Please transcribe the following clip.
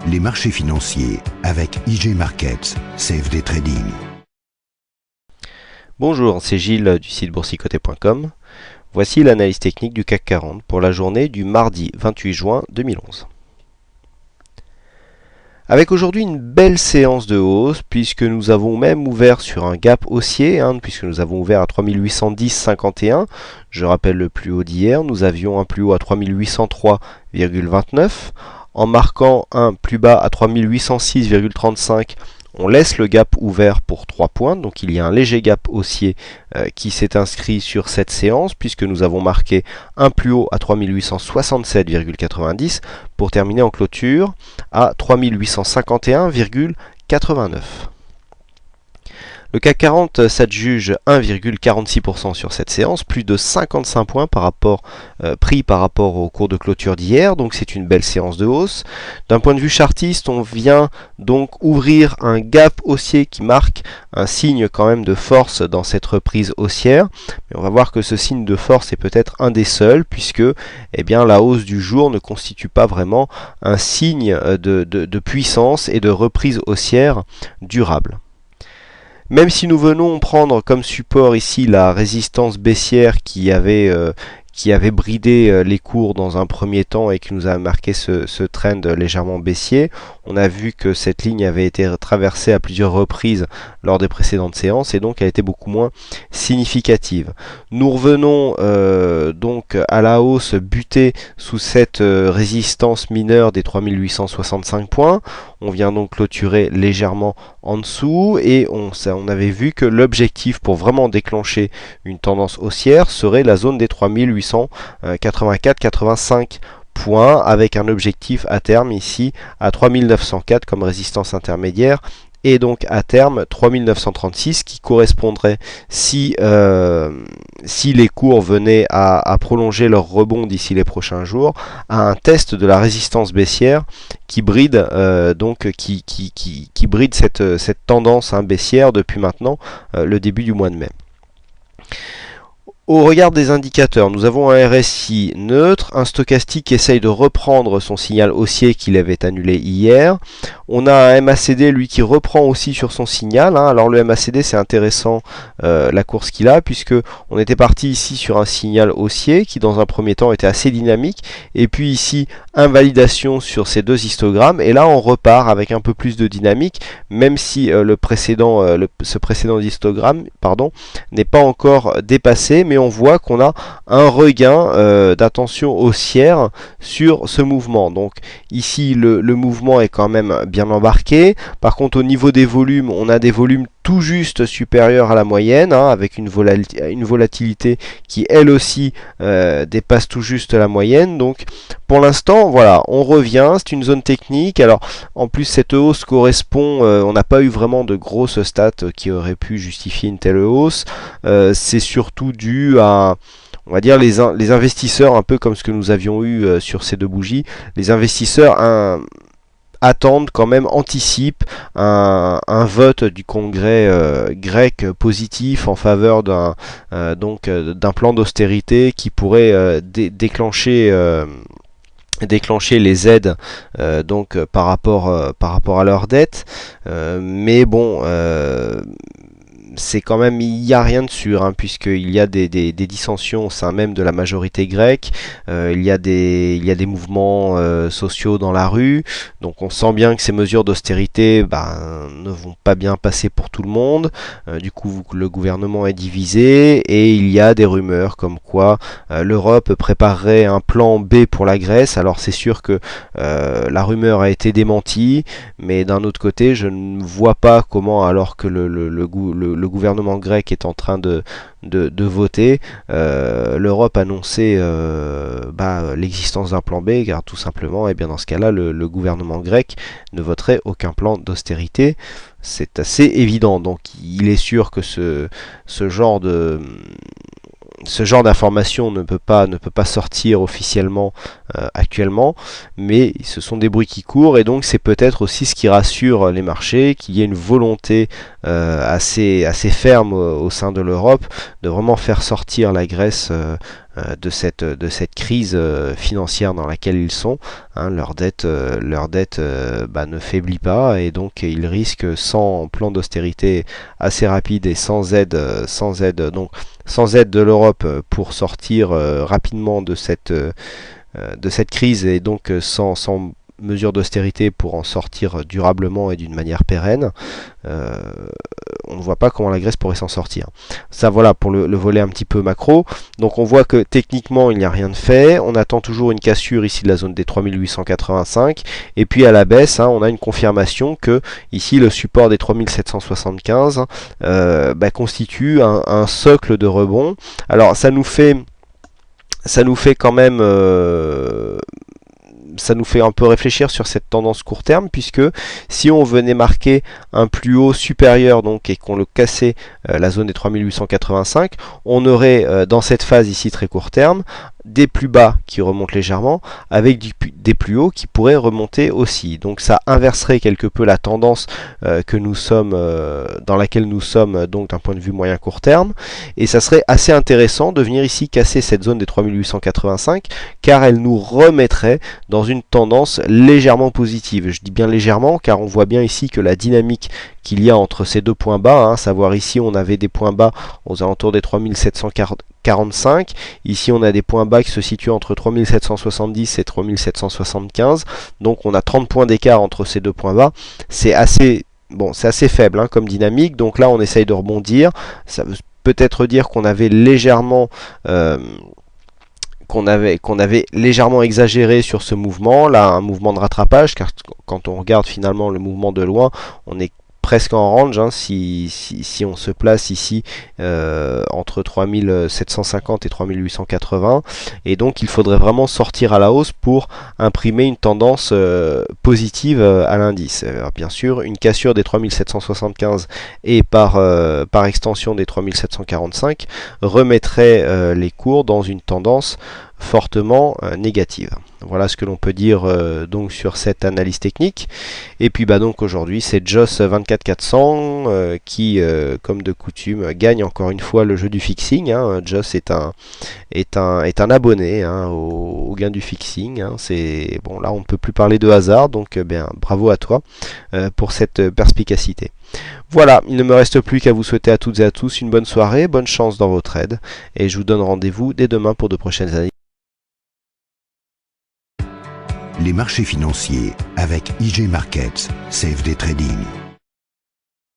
Les marchés financiers avec IG Markets, CFD Trading. Bonjour, c'est Gilles du site boursicoté.com. Voici l'analyse technique du CAC 40 pour la journée du mardi 28 juin 2011. Avec aujourd'hui une belle séance de hausse, puisque nous avons même ouvert sur un gap haussier, puisque nous avons ouvert à 3810,51. Je rappelle le plus haut d'hier, nous avions un plus haut à 3803,29. En marquant un plus bas à 3806,35, on laisse le gap ouvert pour 3 points, donc il y a un léger gap haussier qui s'est inscrit sur cette séance, puisque nous avons marqué un plus haut à 3867,90 pour terminer en clôture à 3851,89. Le CAC 40 s'adjuge 1,46% sur cette séance, plus de 55 points pris par rapport au cours de clôture d'hier, donc c'est une belle séance de hausse. D'un point de vue chartiste, on vient donc ouvrir un gap haussier qui marque un signe quand même de force dans cette reprise haussière. Mais on va voir que ce signe de force est peut-être un des seuls, puisque la hausse du jour ne constitue pas vraiment un signe de puissance et de reprise haussière durable. Même si nous venons prendre comme support ici la résistance baissière qui avait bridé les cours dans un premier temps et qui nous a marqué ce trend légèrement baissier, on a vu que cette ligne avait été traversée à plusieurs reprises lors des précédentes séances et donc elle était beaucoup moins significative. Nous revenons donc à la hausse butée sous cette résistance mineure des 3865 points. On vient donc clôturer légèrement en dessous et on avait vu que l'objectif pour vraiment déclencher une tendance haussière serait la zone des 3884-85 points avec un objectif à terme ici à 3904 comme résistance intermédiaire et donc à terme 3936 qui correspondrait si les cours venaient à prolonger leur rebond d'ici les prochains jours à un test de la résistance baissière qui bride qui bride cette tendance baissière depuis maintenant le début du mois de mai. Au regard des indicateurs, nous avons un RSI neutre, un stochastique qui essaye de reprendre son signal haussier qu'il avait annulé hier. On a un MACD, lui, qui reprend aussi sur son signal. Alors le MACD, c'est intéressant la course qu'il a, puisque on était parti ici sur un signal haussier qui, dans un premier temps, était assez dynamique. Et puis ici, invalidation sur ces deux histogrammes. Et là, on repart avec un peu plus de dynamique, même si ce précédent histogramme n'est pas encore dépassé, mais on voit qu'on a un regain d'attention haussière sur ce mouvement. Donc ici le mouvement est quand même bien embarqué. Par contre au niveau des volumes, on a des volumes tout juste supérieurs à la moyenne, avec une volatilité qui elle aussi dépasse tout juste la moyenne. Donc pour l'instant voilà, on revient, c'est une zone technique. Alors en plus cette hausse correspond, on n'a pas eu vraiment de grosses stats qui auraient pu justifier une telle hausse. C'est surtout dû à, on va dire, les investisseurs, un peu comme ce que nous avions eu sur ces deux bougies. Les investisseurs attendent quand même, anticipent un vote du Congrès grec positif en faveur d'un plan d'austérité qui pourrait déclencher les aides par rapport à leurs dettes, mais bon, c'est quand même, il n'y a rien de sûr, puisqu'il y a des dissensions au sein même de la majorité grecque, il y a des mouvements sociaux dans la rue, donc on sent bien que ces mesures d'austérité ne vont pas bien passer pour tout le monde. Du coup le gouvernement est divisé et il y a des rumeurs comme quoi l'Europe préparerait un plan B pour la Grèce. Alors c'est sûr que la rumeur a été démentie, mais d'un autre côté je ne vois pas comment, alors que le gouvernement grec est en train de voter, l'Europe annonçait l'existence d'un plan B, car tout simplement, dans ce cas-là, le gouvernement grec ne voterait aucun plan d'austérité. C'est assez évident. Donc il est sûr que ce genre d'information ne peut pas sortir officiellement actuellement, mais ce sont des bruits qui courent, et donc c'est peut-être aussi ce qui rassure les marchés, qu'il y ait une volonté assez ferme au sein de l'Europe de vraiment faire sortir la Grèce de cette crise financière dans laquelle ils sont. Hein, leur dette ne faiblit pas, et donc ils risquent, sans plan d'austérité assez rapide et sans aide de l'Europe pour sortir rapidement de cette crise, et donc sans mesures d'austérité pour en sortir durablement et d'une manière pérenne, on ne voit pas comment la Grèce pourrait s'en sortir. Ça, voilà pour le volet un petit peu macro. Donc on voit que techniquement il n'y a rien de fait, on attend toujours une cassure ici de la zone des 3885, et puis à la baisse, hein, on a une confirmation que ici le support des 3775 constitue un socle de rebond. Alors ça nous fait quand même ça nous fait un peu réfléchir sur cette tendance court terme, puisque si on venait marquer un plus haut supérieur donc, et qu'on le cassait la zone des 3885, on aurait dans cette phase ici très court terme des plus bas qui remontent légèrement, avec des plus hauts qui pourraient remonter aussi. Donc ça inverserait quelque peu la tendance que nous sommes dans laquelle nous sommes, donc d'un point de vue moyen court terme, et ça serait assez intéressant de venir ici casser cette zone des 3885, car elle nous remettrait dans une tendance légèrement positive. Je dis bien légèrement, car on voit bien ici que la dynamique qu'il y a entre ces deux points bas, hein, savoir ici on avait des points bas aux alentours des 3745, ici on a des points bas qui se situent entre 3770 et 3775, donc on a 30 points d'écart entre ces deux points bas. C'est assez faible hein, comme dynamique, donc là on essaye de rebondir. Ça veut peut-être dire qu'on avait légèrement légèrement exagéré sur ce mouvement, là un mouvement de rattrapage, car quand on regarde finalement le mouvement de loin, on est presque en range, hein, si on se place ici entre 3750 et 3880, et donc il faudrait vraiment sortir à la hausse pour imprimer une tendance positive à l'indice. Bien sûr, une cassure des 3775 et par extension des 3745 remettrait les cours dans une tendance fortement négative. Voilà ce que l'on peut dire donc sur cette analyse technique. Et puis donc aujourd'hui c'est Joss 24400 qui comme de coutume gagne encore une fois le jeu du fixing. Hein. Joss est un abonné hein, au gain du fixing. Hein. C'est bon, là on ne peut plus parler de hasard, donc bravo à toi pour cette perspicacité. Voilà, il ne me reste plus qu'à vous souhaiter à toutes et à tous une bonne soirée, bonne chance dans vos trades, et je vous donne rendez-vous dès demain pour de prochaines analyses. Les marchés financiers avec IG Markets, CFD Trading.